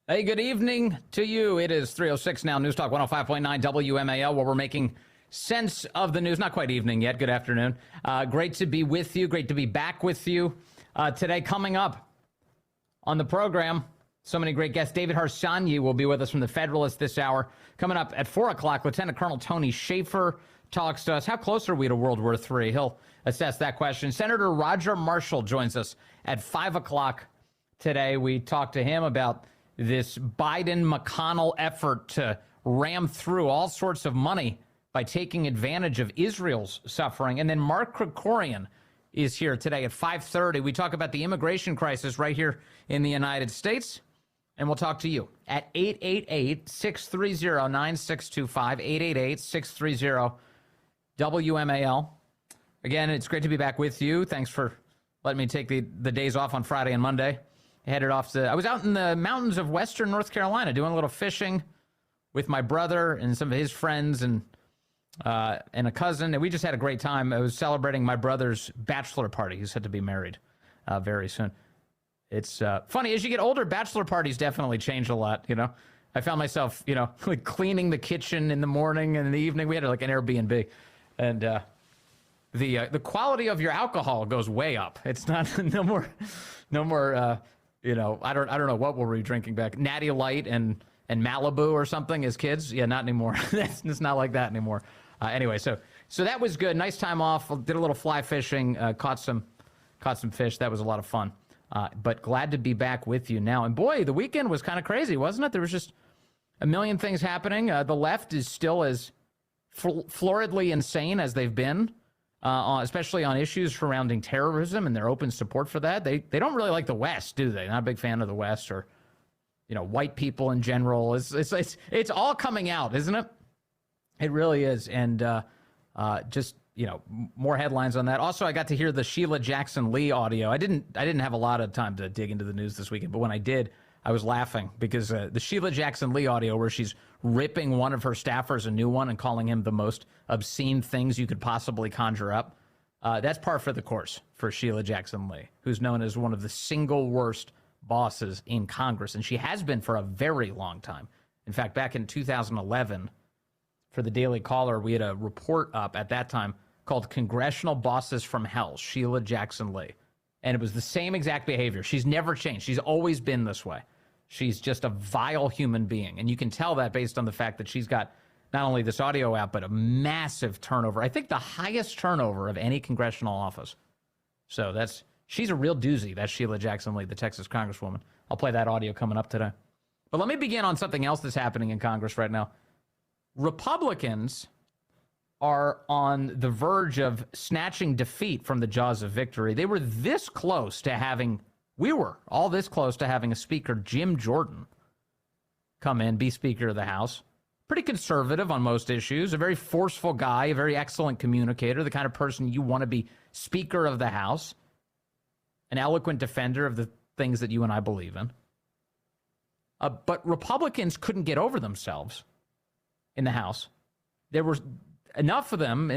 Hey, good evening to you. It is 3:06 now, News Talk 105.9 WMAL, where we're making sense of the news. Not quite evening yet. Good afternoon. Great to be with you. Great to be back with you. Today, coming up on the program, so many great guests. David Harsani will be with us from the Federalist this hour. Coming up at 4 o'clock, Lieutenant Colonel Tony Schaefer talks to us. How close are we to World War III? He'll assess that question. Senator Roger Marshall joins us at 5 o'clock today. We talk to him about this Biden-McConnell effort to ram through all sorts of money by taking advantage of Israel's suffering. And then Mark Krikorian is here today at 5:30. We talk about the immigration crisis right here in the United States. And we'll talk to you at 888-630-9625, 888-630-WMAL. Again, it's great to be back with you. Thanks for letting me take the days off on Friday and Monday. Headed off to, I was out in the mountains of western North Carolina doing a little fishing with my brother and some of his friends and a cousin. And we just had a great time. I was celebrating my brother's bachelor party. He's set to be married very soon. It's funny, as you get older, bachelor parties definitely change a lot, you know. I found myself, like cleaning the kitchen in the morning and in the evening. We had like an Airbnb. And the quality of your alcohol goes way up. It's not, no more, I don't know what were we drinking back. Natty Light and Malibu or something as kids. Yeah, not anymore. It's not like that anymore. Anyway, so that was good. Nice time off. Did a little fly fishing. Caught some fish. That was a lot of fun. But glad to be back with you now. And boy, the weekend was kind of crazy, wasn't it? There was just a million things happening. The left is still as floridly insane as they've been. Especially on issues surrounding terrorism and their open support for that. They don't really like the West, do they? Not a big fan of the West or, white people in general. It's all coming out, isn't it? It really is. And just, more headlines on that. Also, I got to hear the Sheila Jackson Lee audio. I didn't have a lot of time to dig into the news this weekend, but when I did, I was laughing because the Sheila Jackson Lee audio where she's ripping one of her staffers a new one and calling him the most obscene things you could possibly conjure up. That's par for the course for Sheila Jackson Lee, who's known as one of the single worst bosses in Congress. And she has been for a very long time. In fact, back in 2011, for the Daily Caller, we had a report up at that time called Congressional Bosses from Hell, Sheila Jackson Lee. And it was the same exact behavior. She's never changed. She's always been this way. She's just a vile human being. And you can tell that based on the fact that she's got not only this audio out, but a massive turnover. I think the highest turnover of any congressional office. So she's a real doozy. That's Sheila Jackson Lee, the Texas Congresswoman. I'll play that audio coming up today. But let me begin on something else that's happening in Congress right now. Republicans are on the verge of snatching defeat from the jaws of victory. We were all this close to having a speaker, Jim Jordan, come in, be Speaker of the House. Pretty conservative on most issues, a very forceful guy, a very excellent communicator, the kind of person you want to be Speaker of the House, an eloquent defender of the things that you and I believe in. But Republicans couldn't get over themselves in the House. There were enough of them,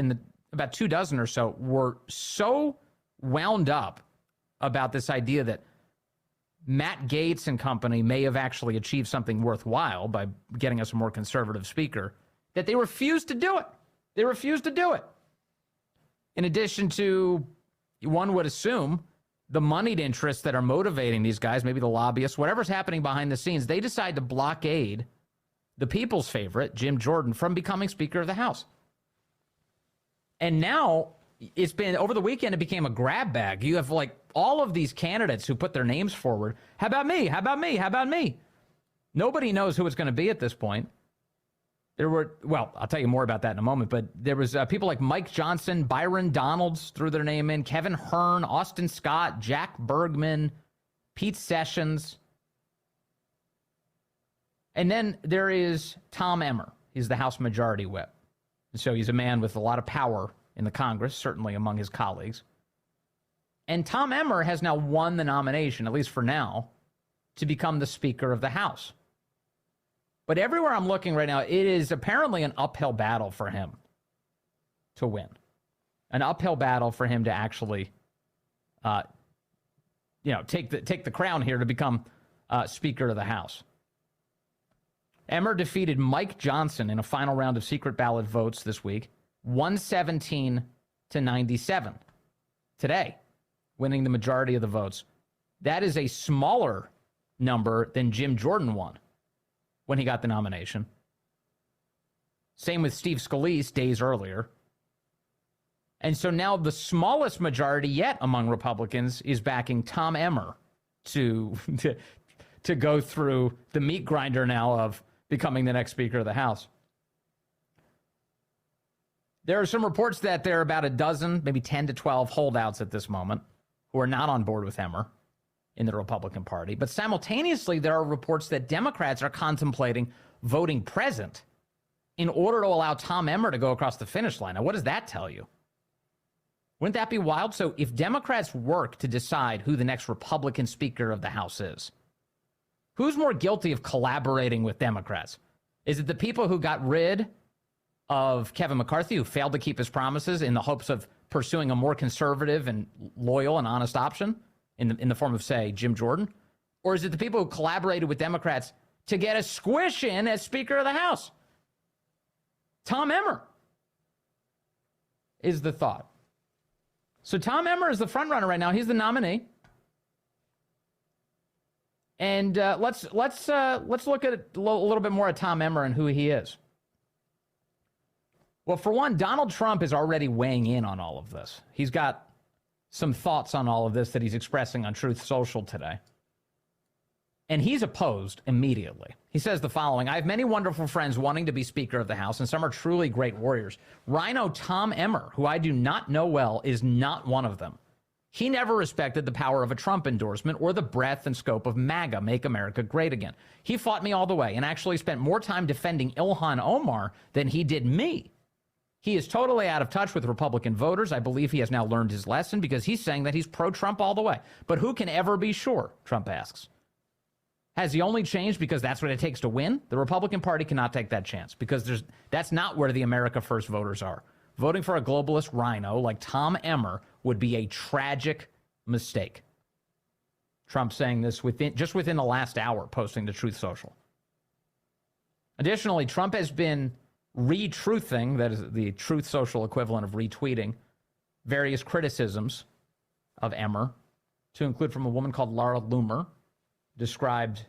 about 24 or so, were so wound up about this idea that Matt Gaetz and company may have actually achieved something worthwhile by getting us a more conservative speaker, that they refused to do it. They refused to do it. In addition to, one would assume, the moneyed interests that are motivating these guys, maybe the lobbyists, whatever's happening behind the scenes, they decide to blockade the people's favorite, Jim Jordan, from becoming Speaker of the House. And now, it's been, over the weekend, it became a grab bag. You have, like, all of these candidates who put their names forward. How about me? How about me? How about me? Nobody knows who it's going to be at this point. I'll tell you more about that in a moment, but there was people like Mike Johnson, Byron Donalds threw their name in, Kevin Hearn, Austin Scott, Jack Bergman, Pete Sessions. And then there is Tom Emmer. He's the House Majority Whip. So he's a man with a lot of power in the Congress, certainly among his colleagues. And Tom Emmer has now won the nomination, at least for now, to become the Speaker of the House. But everywhere I'm looking right now, it is apparently an uphill battle for him to win. An uphill battle for him to actually, take the crown here to become Speaker of the House. Emmer defeated Mike Johnson in a final round of secret ballot votes this week, 117 to 97. Today, winning the majority of the votes. That is a smaller number than Jim Jordan won when he got the nomination. Same with Steve Scalise days earlier. And so now the smallest majority yet among Republicans is backing Tom Emmer to go through the meat grinder now of becoming the next Speaker of the House. There are some reports that there are about a dozen, maybe 10 to 12 holdouts at this moment who are not on board with Emmer in the Republican Party. But simultaneously, there are reports that Democrats are contemplating voting present in order to allow Tom Emmer to go across the finish line. Now, what does that tell you? Wouldn't that be wild? So if Democrats work to decide who the next Republican Speaker of the House is, who's more guilty of collaborating with Democrats? Is it the people who got rid of Kevin McCarthy, who failed to keep his promises in the hopes of pursuing a more conservative and loyal and honest option in the form of, say, Jim Jordan? Or is it the people who collaborated with Democrats to get a squish in as Speaker of the House? Tom Emmer is the thought. So Tom Emmer is the front runner right now. He's the nominee. And let's look at a little bit more at Tom Emmer and who he is. Well, for one, Donald Trump is already weighing in on all of this. He's got some thoughts on all of this that he's expressing on Truth Social today. And he's opposed immediately. He says the following: I have many wonderful friends wanting to be Speaker of the House, and some are truly great warriors. Rhino Tom Emmer, who I do not know well, is not one of them. He never respected the power of a Trump endorsement or the breadth and scope of MAGA, Make America Great Again. He fought me all the way and actually spent more time defending Ilhan Omar than he did me. He is totally out of touch with Republican voters. I believe he has now learned his lesson because he's saying that he's pro-Trump all the way. But who can ever be sure, Trump asks. Has he only changed because that's what it takes to win? The Republican Party cannot take that chance because that's not where the America First voters are. Voting for a globalist rhino like Tom Emmer would be a tragic mistake. Trump saying this just within the last hour, posting to Truth Social. Additionally, Trump has been retruthing, that is the Truth Social equivalent of retweeting, various criticisms of Emmer, to include from a woman called Laura Loomer, described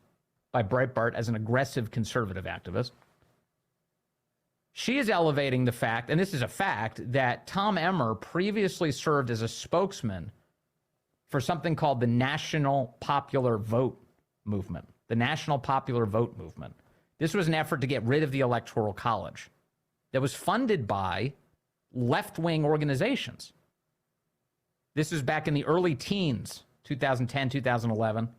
by Breitbart as an aggressive conservative activist. She is elevating the fact, and this is a fact, that Tom Emmer previously served as a spokesman for something called the National Popular Vote Movement. The National Popular Vote Movement. This was an effort to get rid of the Electoral College that was funded by left-wing organizations. This is back in the early teens, 2010, 2011,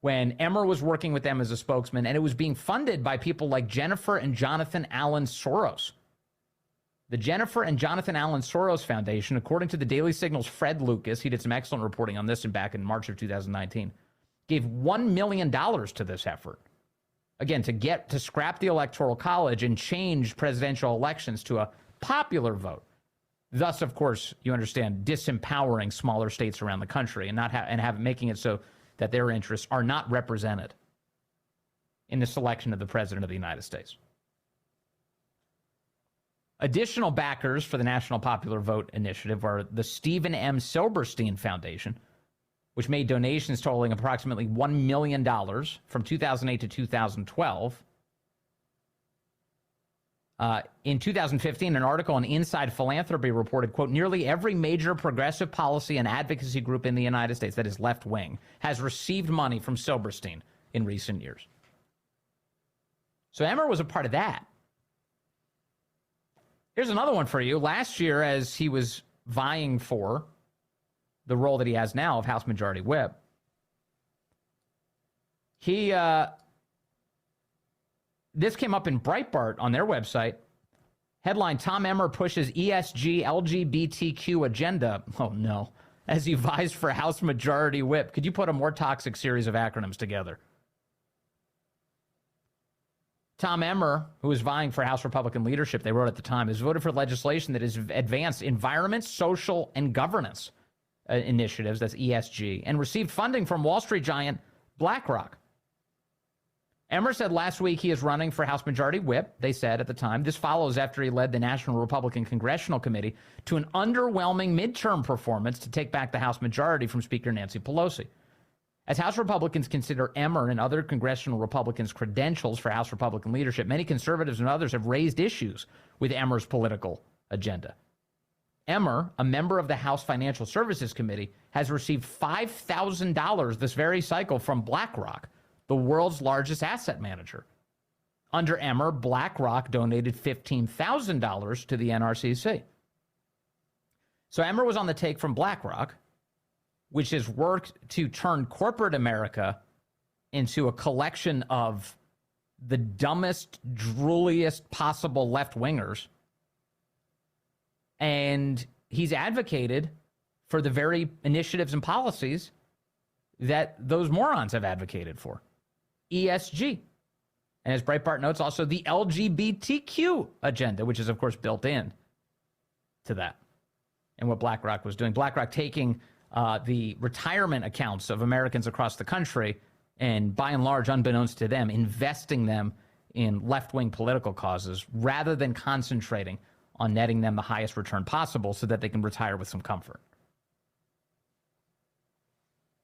when Emmer was working with them as a spokesman, and it was being funded by people like Jennifer and Jonathan Allen Soros. The Jennifer and Jonathan Allen Soros Foundation, according to the Daily Signal's Fred Lucas, he did some excellent reporting on this back in March of 2019, gave $1 million to this effort. Again, to scrap the Electoral College and change presidential elections to a popular vote. Thus, of course, you understand, disempowering smaller states around the country and making it so that their interests are not represented in the selection of the President of the United States. Additional backers for the National Popular Vote Initiative are the Stephen M. Silberstein Foundation, which made donations totaling approximately $1 million from 2008 to 2012. In 2015, an article on Inside Philanthropy reported, quote, nearly every major progressive policy and advocacy group in the United States, that is left-wing, has received money from Silberstein in recent years. So Emmer was a part of that. Here's another one for you. Last year, as he was vying for the role that he has now of House Majority Whip, this came up in Breitbart on their website. Headline, Tom Emmer pushes ESG LGBTQ agenda. Oh, no. As he vies for House Majority Whip. Could you put a more toxic series of acronyms together? Tom Emmer, who is vying for House Republican leadership, they wrote at the time, has voted for legislation that has advanced environment, social, and governance initiatives, that's ESG, and received funding from Wall Street giant BlackRock. Emmer said last week he is running for House Majority Whip, they said at the time. This follows after he led the National Republican Congressional Committee to an underwhelming midterm performance to take back the House majority from Speaker Nancy Pelosi. As House Republicans consider Emmer and other congressional Republicans' credentials for House Republican leadership, many conservatives and others have raised issues with Emmer's political agenda. Emmer, a member of the House Financial Services Committee, has received $5,000 this very cycle from BlackRock, the world's largest asset manager. Under Emmer, BlackRock donated $15,000 to the NRCC. So Emmer was on the take from BlackRock, which has worked to turn corporate America into a collection of the dumbest, drooliest possible left-wingers. And he's advocated for the very initiatives and policies that those morons have advocated for. ESG. And as Breitbart notes, also the LGBTQ agenda, which is, of course, built in to that. And what BlackRock was doing. BlackRock taking the retirement accounts of Americans across the country and, by and large, unbeknownst to them, investing them in left-wing political causes rather than concentrating on netting them the highest return possible so that they can retire with some comfort.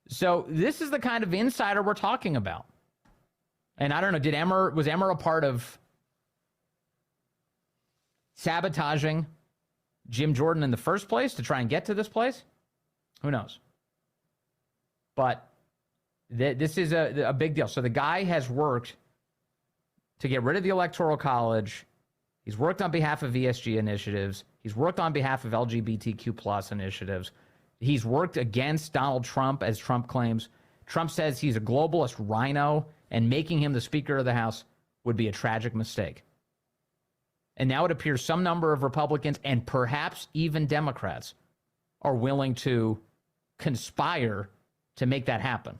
So this is the kind of insider we're talking about. And I don't know, was Emmer a part of sabotaging Jim Jordan in the first place to try and get to this place? Who knows? But this is a big deal. So the guy has worked to get rid of the Electoral College. He's worked on behalf of ESG initiatives. He's worked on behalf of LGBTQ plus initiatives. He's worked against Donald Trump, as Trump claims. Trump says he's a globalist rhino, and making him the Speaker of the House would be a tragic mistake. And now it appears some number of Republicans and perhaps even Democrats are willing to conspire to make that happen.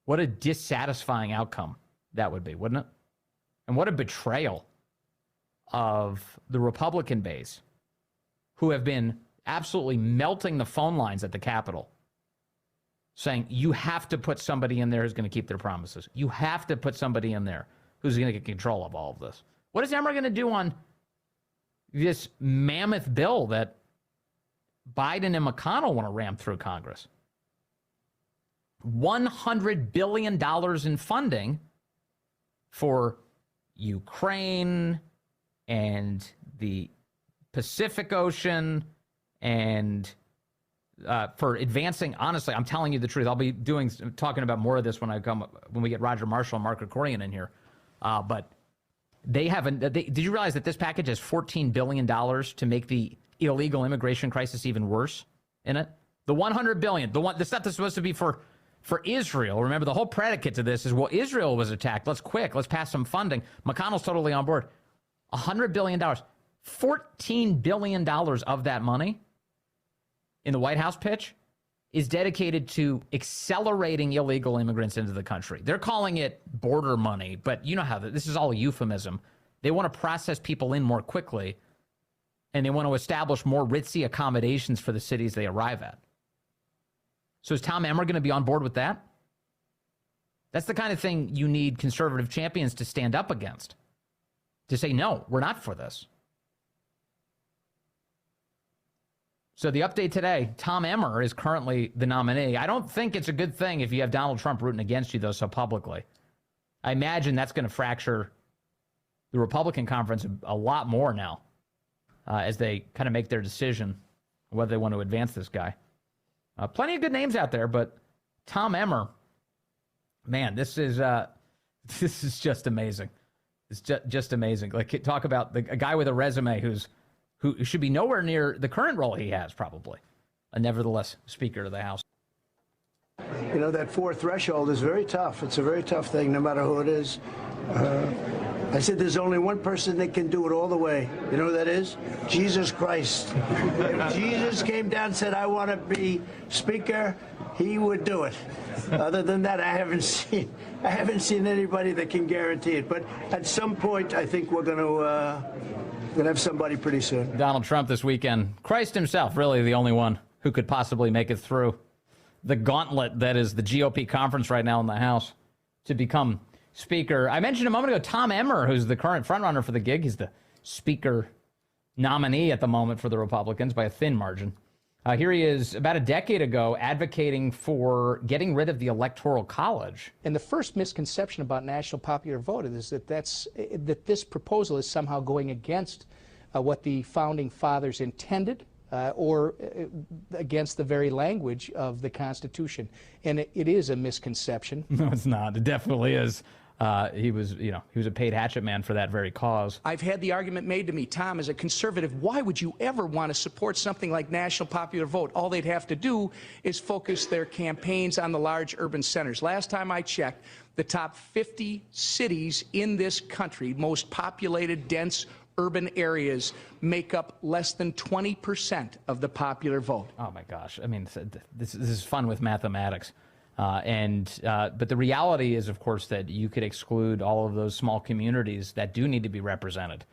What a dissatisfying outcome that would be, wouldn't it? And what a betrayal of the Republican base, who have been absolutely melting the phone lines at the Capitol, saying you have to put somebody in there who's going to keep their promises. You have to put somebody in there who's going to get control of all of this. What is Emmer going to do on this mammoth bill that Biden and McConnell want to ram through Congress? $100 billion in funding for Ukraine and the Pacific Ocean and for advancing. Honestly, I'm telling you the truth. I'll be talking about more of this when we get Roger Marshall and Mark Krikorian in here. But they haven't. Did you realize that this package has $14 billion to make the illegal immigration crisis even worse in it? The $100 billion, the stuff that's supposed to be for Israel. Remember, the whole predicate to this is, well, Israel was attacked. Let's pass some funding. McConnell's totally on board. $100 billion. $14 billion of that money in the White House pitch is dedicated to accelerating illegal immigrants into the country. They're calling it border money, but you know how this is all a euphemism. They want to process people in more quickly, and they want to establish more ritzy accommodations for the cities they arrive at. So is Tom Emmer going to be on board with that? That's the kind of thing you need conservative champions to stand up against, to say, no, we're not for this. So the update today, Tom Emmer is currently the nominee. I don't think it's a good thing if you have Donald Trump rooting against you, though, so publicly. I imagine that's going to fracture the Republican conference a lot more now as they kind of make their decision whether they want to advance this guy. Plenty of good names out there, but Tom Emmer, man, this is just amazing. It's just amazing. Like, talk about a guy with a resume who should be nowhere near the current role he has, probably. Nevertheless, Speaker of the House. You know, that fourth threshold is very tough. It's a very tough thing, no matter who it is. I said there's only one person that can do it all the way. You know who that is? Jesus Christ. If Jesus came down and said, I want to be Speaker, he would do it. Other than that, I haven't seen anybody that can guarantee it. But at some point, I think we're going to have somebody pretty soon. Donald Trump this weekend. Christ himself, really the only one who could possibly make it through the gauntlet that is the GOP conference right now in the House to become speaker. I mentioned a moment ago Tom Emmer, who's the current frontrunner for the gig. He's the speaker nominee at the moment for the Republicans by a thin margin. Here he is about a decade ago advocating for getting rid of the Electoral College. And the first misconception about national popular vote is that that this proposal is somehow going against what the founding fathers intended or against the very language of the Constitution. And it is a misconception. No, it's not. It definitely is. He was a paid hatchet man for that very cause. I've had the argument made to me, Tom, as a conservative, why would you ever want to support something like national popular vote? All they'd have to do is focus their campaigns on the large urban centers. Last time I checked, the top 50 cities in this country, most populated, dense urban areas, make up less than 20% of the popular vote. Oh my gosh. I mean, this is fun with mathematics. But the reality is, of course, that you could exclude all of those small communities that do need to be represented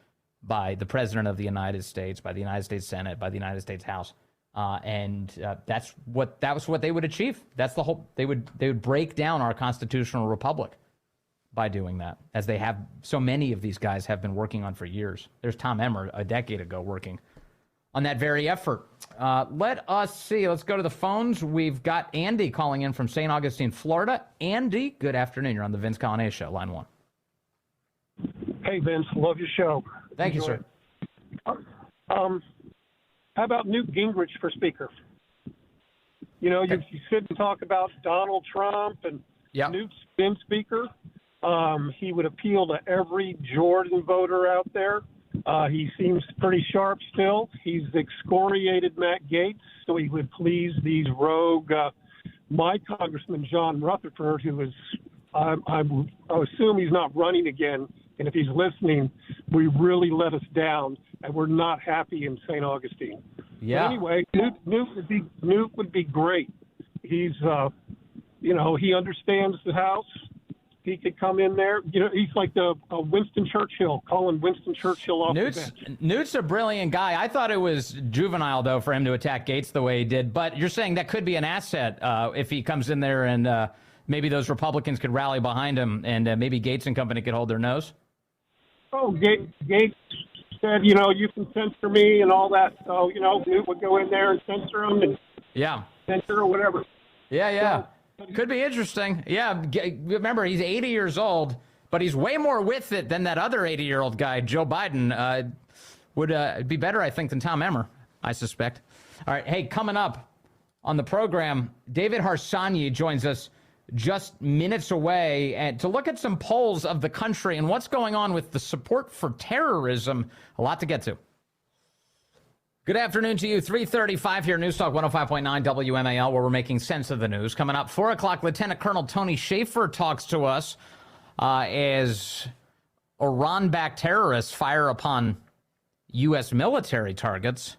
by the President of the United States, by the United States Senate, by the United States House. That was what they would achieve. That's the whole, they would break down our constitutional republic by doing that, as they have, so many of these guys have been working on for years. There's Tom Emmer a decade ago working on that very effort. Let us see. Let's go to the phones. We've got Andy calling in from St. Augustine, Florida. Andy, good afternoon. You're on the Vince Coglianese Show, line one. Hey, Vince. Love your show. Thank you, sir. How about Newt Gingrich for Speaker? You know, you sit and talk about Donald Trump and Newt's been Speaker. He would appeal to every Jordan voter out there. He seems pretty sharp still. He's excoriated Matt Gaetz, so he would please these rogue, my Congressman John Rutherford, who is, I assume he's not running again, and if he's listening, we really let us down, and we're not happy in St. Augustine. Yeah. But anyway, Newt would be great. He's, he understands the House. He could come in there. You know, he's like the Winston Churchill, calling Winston Churchill off the bench. Newt's a brilliant guy. I thought it was juvenile, though, for him to attack Gaetz the way he did. But you're saying that could be an asset if he comes in there and maybe those Republicans could rally behind him and maybe Gaetz and company could hold their nose? Oh, Gaetz said, you can censor me and all that. So, Newt would go in there and censor him and censor or whatever. Yeah. Could be interesting. Yeah, remember, he's 80 years old, but he's way more with it than that other 80-year-old guy, Joe Biden. Would be better, I think, than Tom Emmer, I suspect. All right, hey, coming up on the program, David Harsani joins us just minutes away and to look at some polls of the country and what's going on with the support for terrorism. A lot to get to. Good afternoon to you. 3:35 here, News Talk 105.9 WMAL, where we're making sense of the news. Coming up, 4 o'clock, Lieutenant Colonel Tony Shaffer talks to us as Iran-backed terrorists fire upon U.S. military targets.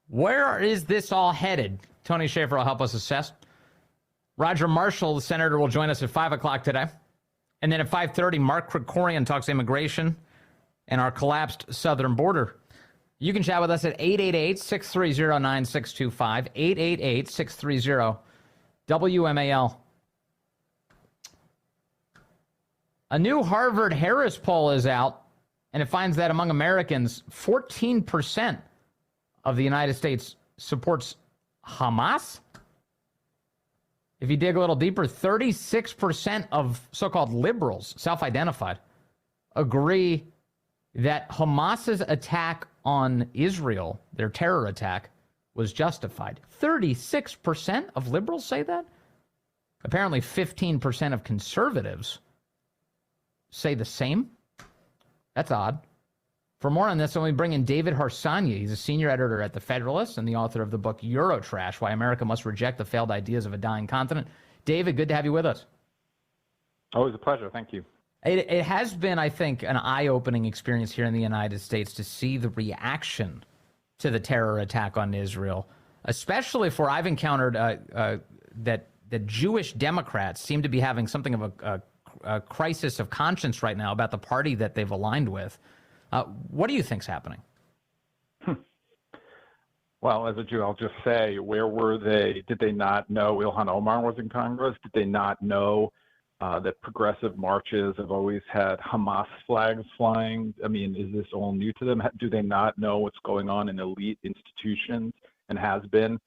Where is this all headed? Tony Shaffer will help us assess. Roger Marshall, the senator, will join us at 5 o'clock today. And then at 5:30, Mark Krikorian talks immigration and our collapsed southern border. You can chat with us at 888-630-9625, 888-630-WMAL. A new Harvard-Harris poll is out, and it finds that among Americans, 14% of the United States supports Hamas. If you dig a little deeper, 36% of so-called liberals, self-identified, agree that Hamas's attack on Israel, their terror attack, was justified. 36% of liberals say that? Apparently 15% of conservatives say the same. That's odd. For more on this, I'm going to bring in David Harsani. He's a senior editor at the Federalist and the author of the book Eurotrash, Why America Must Reject the Failed Ideas of a Dying Continent. David, good to have you with us. Always a pleasure. Thank you. It has been, I think, an eye-opening experience here in the United States to see the reaction to the terror attack on Israel, especially for I've encountered that the Jewish Democrats seem to be having something of a crisis of conscience right now about the party that they've aligned with. What do you think's happening? Well, as a Jew, I'll just say, where were they? Did they not know Ilhan Omar was in Congress? Did they not know that progressive marches have always had Hamas flags flying. I mean, is this all new to them? Do they not know what's going on in elite institutions and has been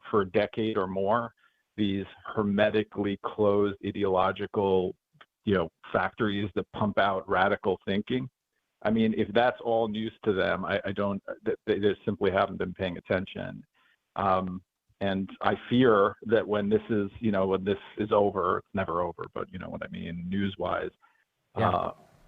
for a decade or more? These hermetically closed ideological, factories that pump out radical thinking. I mean, if that's all news to them, they just simply haven't been paying attention. And I fear that when this is over, it's never over, but you know what I mean, news-wise,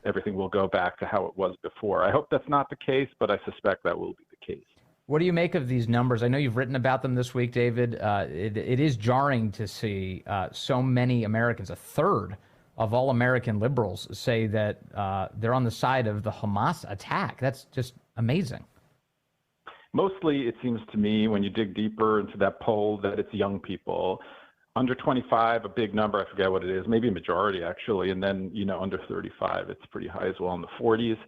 everything will go back to how it was before. I hope that's not the case, but I suspect that will be the case. What do you make of these numbers? I know you've written about them this week, David. It is jarring to see so many Americans, a third of all American liberals, say that they're on the side of the Hamas attack. That's just amazing. Mostly, it seems to me, when you dig deeper into that poll, that it's young people. Under 25, a big number, I forget what it is, maybe a majority actually, and then, under 35, it's pretty high as well in the 40s,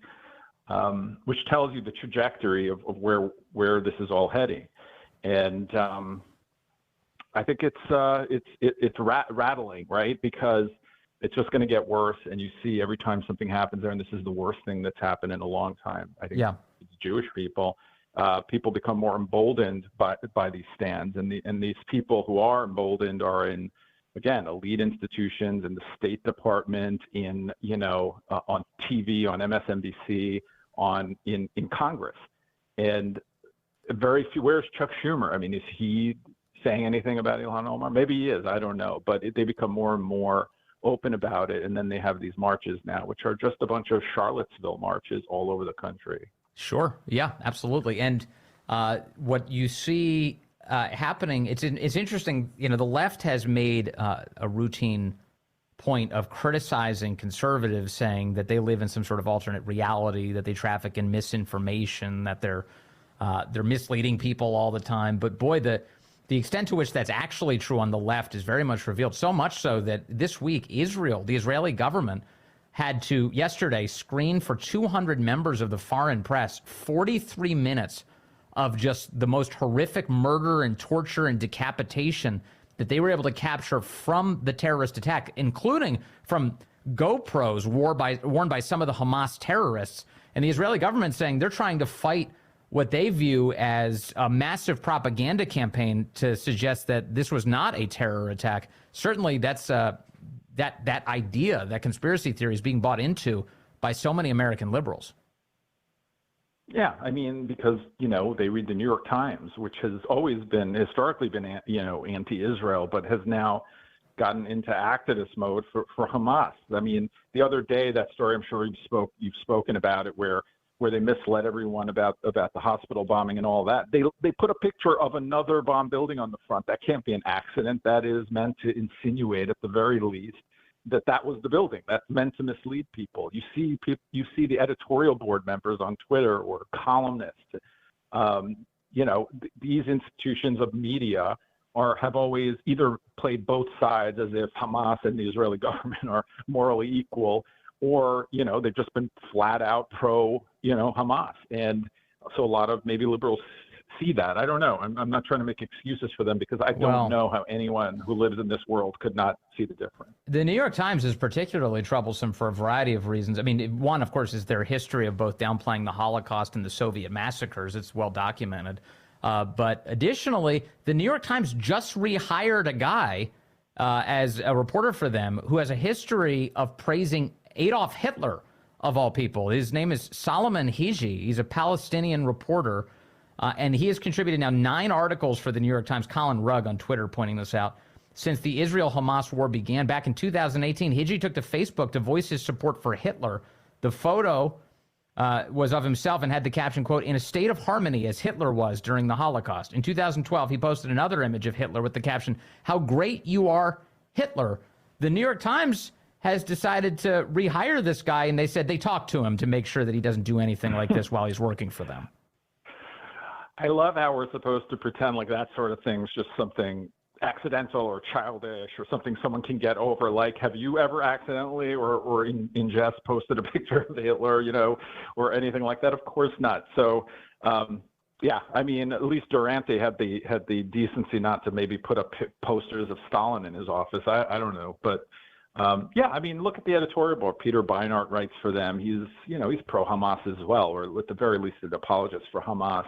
which tells you the trajectory of where this is all heading. And I think it's rattling, right? Because it's just going to get worse, and you see every time something happens there, and this is the worst thing that's happened in a long time. I think it's Jewish people. People become more emboldened by these stands, and these people who are emboldened are in, again, elite institutions, in the State Department, on TV, on MSNBC, in Congress, and very few. Where's Chuck Schumer? I mean, is he saying anything about Ilhan Omar? Maybe he is. I don't know, but they become more and more open about it, and then they have these marches now, which are just a bunch of Charlottesville marches all over the country. Sure. Yeah, absolutely. And what you see happening, it's interesting, the left has made a routine point of criticizing conservatives, saying that they live in some sort of alternate reality, that they traffic in misinformation, that they're misleading people all the time. But boy, the extent to which that's actually true on the left is very much revealed, so much so that this week, the Israeli government, had to yesterday screen for 200 members of the foreign press 43 minutes of just the most horrific murder and torture and decapitation that they were able to capture from the terrorist attack, including from GoPros worn by some of the Hamas terrorists. And the Israeli government saying they're trying to fight what they view as a massive propaganda campaign to suggest that this was not a terror attack. Certainly that's that idea, that conspiracy theory, is being bought into by so many American liberals. Yeah, I mean, because, they read the New York Times, which has always been, historically been, anti-Israel, but has now gotten into activist mode for Hamas. I mean, the other day, that story, I'm sure you've spoken about it, where they misled everyone about the hospital bombing and all that. They put a picture of another bomb building on the front. That can't be an accident. That is meant to insinuate, at the very least, that was the building. That's meant to mislead people. You see the editorial board members on Twitter, or columnists. These institutions of media have always either played both sides, as if Hamas and the Israeli government are morally equal, or they've just been flat out pro Hamas. And so a lot of maybe liberals see that. I don't know. I'm not trying to make excuses for them, because I don't know how anyone who lives in this world could not see the difference. The New York Times is particularly troublesome for a variety of reasons. I mean, one, of course, is their history of both downplaying the Holocaust and the Soviet massacres. It's well documented. But additionally, the New York Times just rehired a guy as a reporter for them who has a history of praising Adolf Hitler, of all people. His name is Solomon Hiji. He's a Palestinian reporter. And he has contributed now 9 articles for the New York Times. Colin Rugg on Twitter pointing this out. Since the Israel-Hamas war began back in 2018, Hiji took to Facebook to voice his support for Hitler. The photo was of himself and had the caption, quote, "in a state of harmony as Hitler was during the Holocaust." In 2012, he posted another image of Hitler with the caption, "How great you are, Hitler." The New York Times has decided to rehire this guy, and they said they talked to him to make sure that he doesn't do anything like this while he's working for them. I love how we're supposed to pretend like that sort of thing's just something accidental or childish or something someone can get over. Like, have you ever accidentally or in jest posted a picture of Hitler, or anything like that? Of course not. So, yeah, I mean, at least Durante had the decency not to maybe put up posters of Stalin in his office. I don't know, but Yeah, I mean, look at the editorial board. Peter Beinart writes for them. He's pro-Hamas as well, or at the very least, an apologist for Hamas.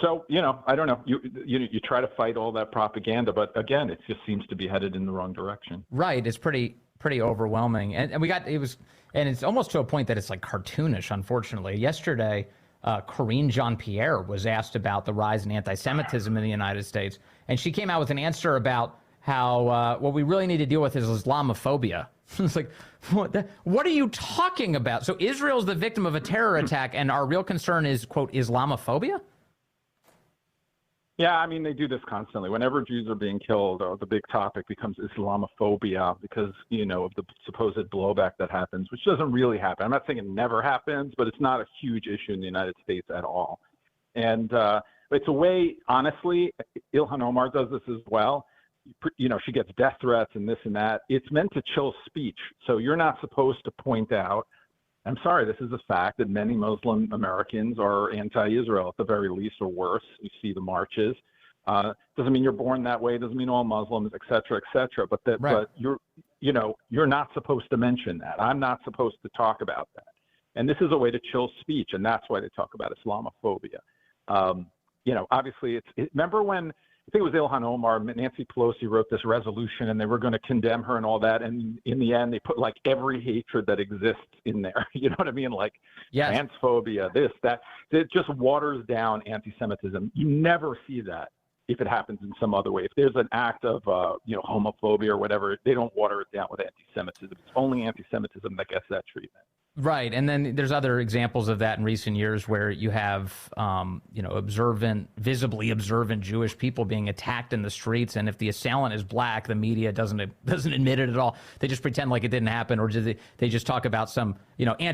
So, I don't know. You try to fight all that propaganda, but again, it just seems to be headed in the wrong direction. Right. It's pretty overwhelming, and it's almost to a point that it's like cartoonish. Unfortunately, yesterday, Karine Jean-Pierre was asked about the rise in anti-Semitism in the United States, and she came out with an answer about how what we really need to deal with is Islamophobia. It's like, what are you talking about? So Israel's the victim of a terror attack, and our real concern is, quote, Islamophobia? Yeah, I mean, they do this constantly. Whenever Jews are being killed, the big topic becomes Islamophobia because, of the supposed blowback that happens, which doesn't really happen. I'm not saying it never happens, but it's not a huge issue in the United States at all. And it's a way, honestly, Ilhan Omar does this as well. She gets death threats and this and that. It's meant to chill speech. So you're not supposed to point out, I'm sorry, this is a fact that many Muslim Americans are anti-Israel at the very least, or worse. You see the marches. Doesn't mean you're born that way. Doesn't mean all Muslims, et cetera, et cetera. But but you're not supposed to mention that. I'm not supposed to talk about that. And this is a way to chill speech, and that's why they talk about Islamophobia. Obviously, remember when I think it was Ilhan Omar, Nancy Pelosi wrote this resolution and they were going to condemn her and all that. And in the end, they put like every hatred that exists in there. You know what I mean? Like transphobia, this, that. It just waters down anti-Semitism. You never see that if it happens in some other way. If there's an act of, homophobia or whatever, they don't water it down with anti-Semitism. It's only anti-Semitism that gets that treatment. Right, and then there's other examples of that in recent years where you have, visibly observant Jewish people being attacked in the streets, and if the assailant is black, the media doesn't admit it at all. They just pretend like it didn't happen, or they just talk about some,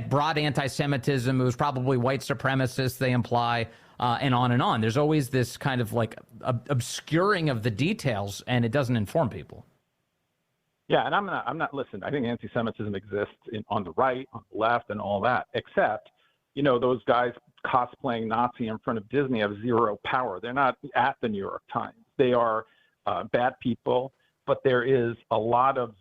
broad anti-Semitism. It was probably white supremacists, they imply, and on and on. There's always this kind of like obscuring of the details, and it doesn't inform people. Yeah, and I'm not. Listen, I think anti-Semitism exists on the right, on the left, and all that. Except, those guys cosplaying Nazi in front of Disney have zero power. They're not at the New York Times. They are bad people, but there is a lot of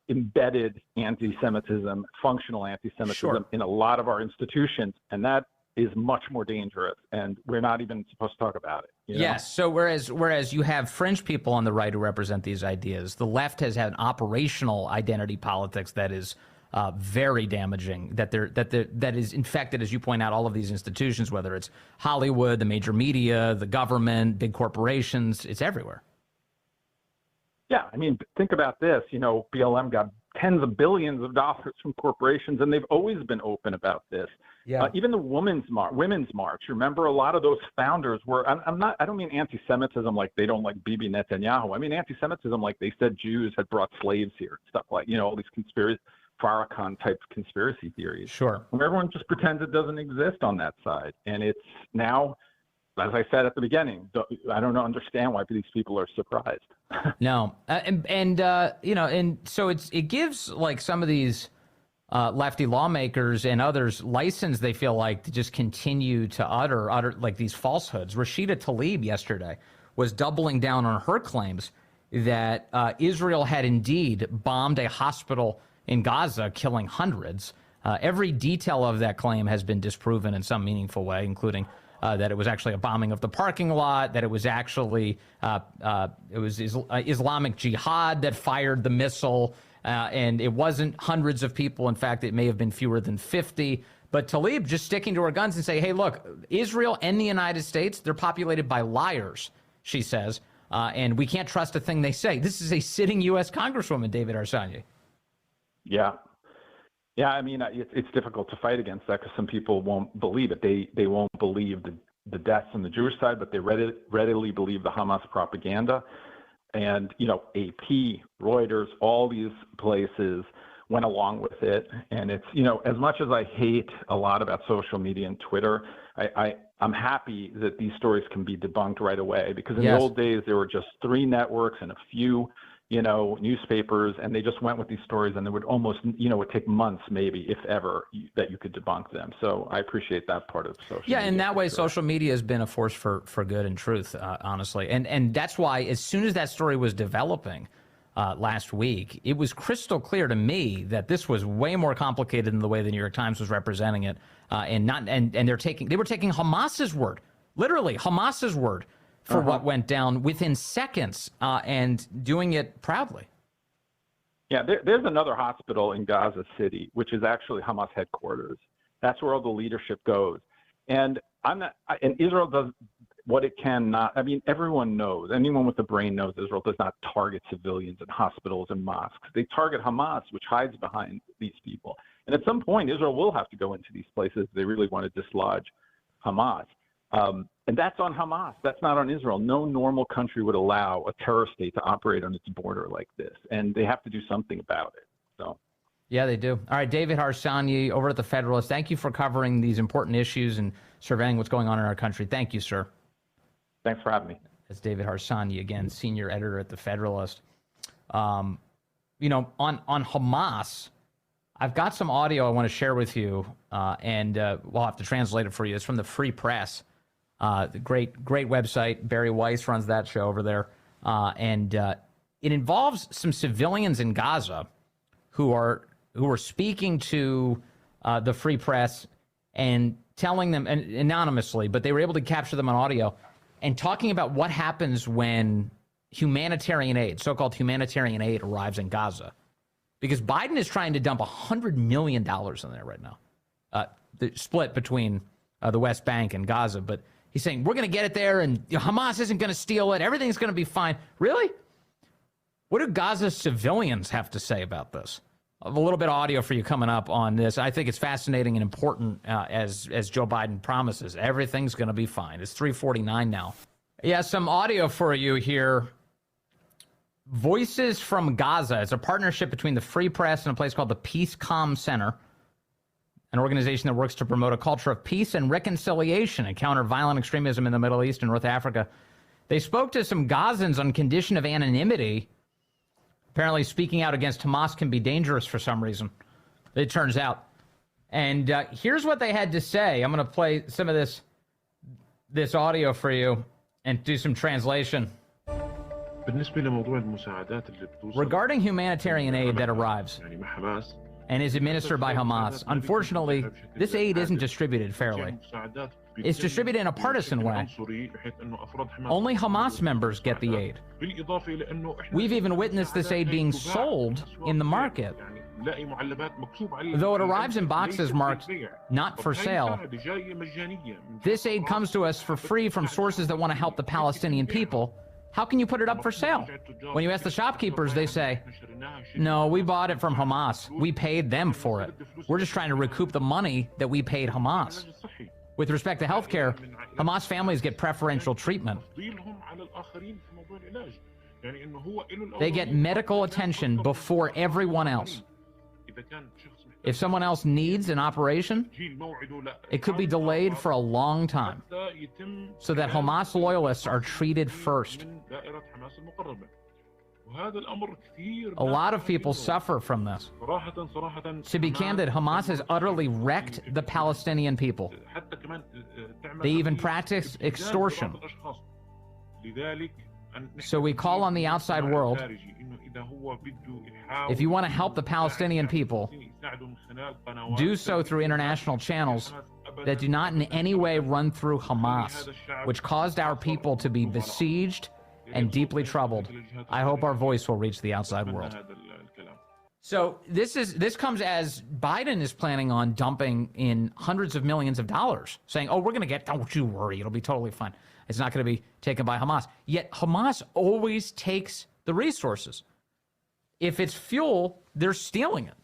embedded anti-Semitism, functional anti-Semitism in a lot of our institutions, and that is much more dangerous, and we're not even supposed to talk about it. Yes. So whereas you have fringe people on the right who represent these ideas, the left has had an operational identity politics that is very damaging. That is infected, as you point out, all of these institutions, whether it's Hollywood, the major media, the government, big corporations. It's everywhere. Yeah, I mean, think about this. BLM got tens of billions of dollars from corporations, and they've always been open about this. Yeah. Even the women's march. Remember, a lot of those founders were. I don't mean anti-Semitism like they don't like Bibi Netanyahu. I mean anti-Semitism like they said Jews had brought slaves here, stuff like all these conspiracy, Farrakhan type conspiracy theories. Sure. And everyone just pretends it doesn't exist on that side, and it's now. As I said at the beginning, I don't understand why these people are surprised. No, and so it gives like some of these lefty lawmakers and others license, they feel like, to just continue to utter like these falsehoods. Rashida Tlaib yesterday was doubling down on her claims that Israel had indeed bombed a hospital in Gaza, killing hundreds. Every detail of that claim has been disproven in some meaningful way, including that it was actually a bombing of the parking lot, that it was actually Islamic Jihad that fired the missile, and it wasn't hundreds of people. In fact, it may have been fewer than 50. But Tlaib just sticking to her guns and say, hey, look, Israel and the United States, they're populated by liars, she says, and we can't trust a thing they say. This is a sitting U.S. Congresswoman, David Harsani. Yeah. Yeah, I mean, it's difficult to fight against that because some people won't believe it. They won't believe the deaths on the Jewish side, but they readily believe the Hamas propaganda. And, AP, Reuters, all these places went along with it. And it's, as much as I hate a lot about social media and Twitter, I'm happy that these stories can be debunked right away, because in the old days, there were just 3 networks and a few newspapers, and they just went with these stories, and they would almost, it would take months, maybe, if ever, that you could debunk them. So I appreciate that part of social media. Yeah, in that way, social media has been a force for good and truth, honestly. And that's why, as soon as that story was developing, last week, it was crystal clear to me that this was way more complicated than the way the New York Times was representing it, and they were taking Hamas's word, literally Hamas's word, for what went down within seconds, and doing it proudly. Yeah, there's another hospital in Gaza City, which is actually Hamas headquarters. That's where all the leadership goes. And and Israel does what it cannot. I mean, everyone knows, anyone with a brain knows Israel does not target civilians in hospitals and mosques. They target Hamas, which hides behind these people. And at some point, Israel will have to go into these places if they really want to dislodge Hamas. And that's on Hamas. That's not on Israel. No normal country would allow a terror state to operate on its border like this. And they have to do something about it. So. Yeah, they do. All right, David Harsani over at the Federalist. Thank you for covering these important issues and surveying what's going on in our country. Thank you, sir. Thanks for having me. That's David Harsani, again, senior editor at the Federalist. On Hamas, I've got some audio I want to share with you, and we'll have to translate it for you. It's from the Free Press, the great website. Barry Weiss runs that show over there, and it involves some civilians in Gaza who are speaking to the Free Press and telling them, and anonymously, but they were able to capture them on audio, and talking about what happens when humanitarian aid, so-called humanitarian aid, arrives in Gaza. Because Biden is trying to dump $100 million in there right now, the split between the West Bank and Gaza. But he's saying, we're going to get it there, and Hamas isn't going to steal it. Everything's going to be fine. Really? What do Gaza's civilians have to say about this? I have a little bit of audio for you coming up on this. I think it's fascinating and important, as Joe Biden promises. Everything's going to be fine. It's 3:49 now. Yeah, some audio for you here. Voices from Gaza. It's a partnership between the Free Press and a place called the Peace Comm Center, an organization that works to promote a culture of peace and reconciliation and counter violent extremism in the Middle East and North Africa. They spoke to some Gazans on condition of anonymity. Apparently speaking out against Hamas can be dangerous for some reason, it turns out. And here's what they had to say. I'm going to play some of this audio for you and do some translation. Regarding humanitarian aid that arrives and is administered by Hamas, unfortunately, this aid isn't distributed fairly. It's distributed in a partisan way. Only Hamas members get the aid. We've even witnessed this aid being sold in the market. Though it arrives in boxes marked not for sale, this aid comes to us for free from sources that want to help the Palestinian people. How can you put it up for sale? When you ask the shopkeepers, they say, no, we bought it from Hamas. We paid them for it. We're just trying to recoup the money that we paid Hamas. With respect to health care, Hamas families get preferential treatment. They get medical attention before everyone else. If someone else needs an operation, it could be delayed for a long time so that Hamas loyalists are treated first. A lot of people suffer from this. To be candid, Hamas has utterly wrecked the Palestinian people. They even practice extortion. So we call on the outside world, if you want to help the Palestinian people, do so through international channels that do not in any way run through Hamas, which caused our people to be besieged and deeply troubled. I hope our voice will reach the outside world. So this comes as Biden is planning on dumping in hundreds of millions of dollars, saying, oh, we're going to get, don't you worry, it'll be totally fine. It's not going to be taken by Hamas. Yet Hamas always takes the resources. If it's fuel, they're stealing it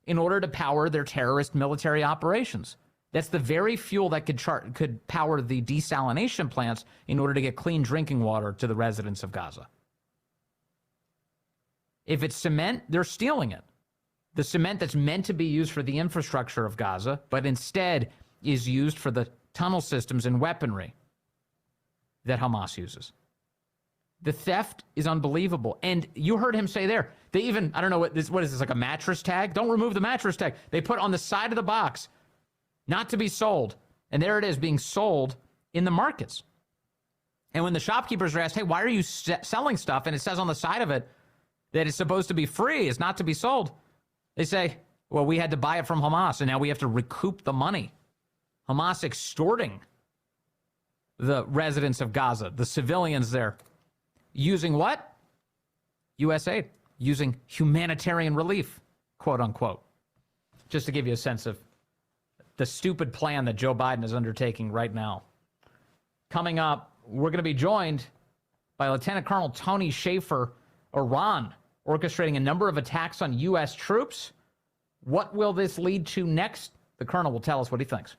in order to power their terrorist military operations. That's the very fuel that could power the desalination plants in order to get clean drinking water to the residents of Gaza. If it's cement, they're stealing it. The cement that's meant to be used for the infrastructure of Gaza, but instead is used for the tunnel systems and weaponry that Hamas uses. The theft is unbelievable. And you heard him say there, they even, I don't know, what is this, like a mattress tag? Don't remove the mattress tag. They put on the side of the box, not to be sold. And there it is, being sold in the markets. And when the shopkeepers are asked, hey, why are you selling stuff? And it says on the side of it, that is supposed to be free, is not to be sold. They say, well, we had to buy it from Hamas, and now we have to recoup the money. Hamas extorting the residents of Gaza, the civilians there, using what? U.S. aid, using humanitarian relief, quote unquote. Just to give you a sense of the stupid plan that Joe Biden is undertaking right now. Coming up, we're going to be joined by Lieutenant Colonel Tony Shaffer. Iran orchestrating a number of attacks on U.S. troops. What will this lead to next? The colonel will tell us what he thinks.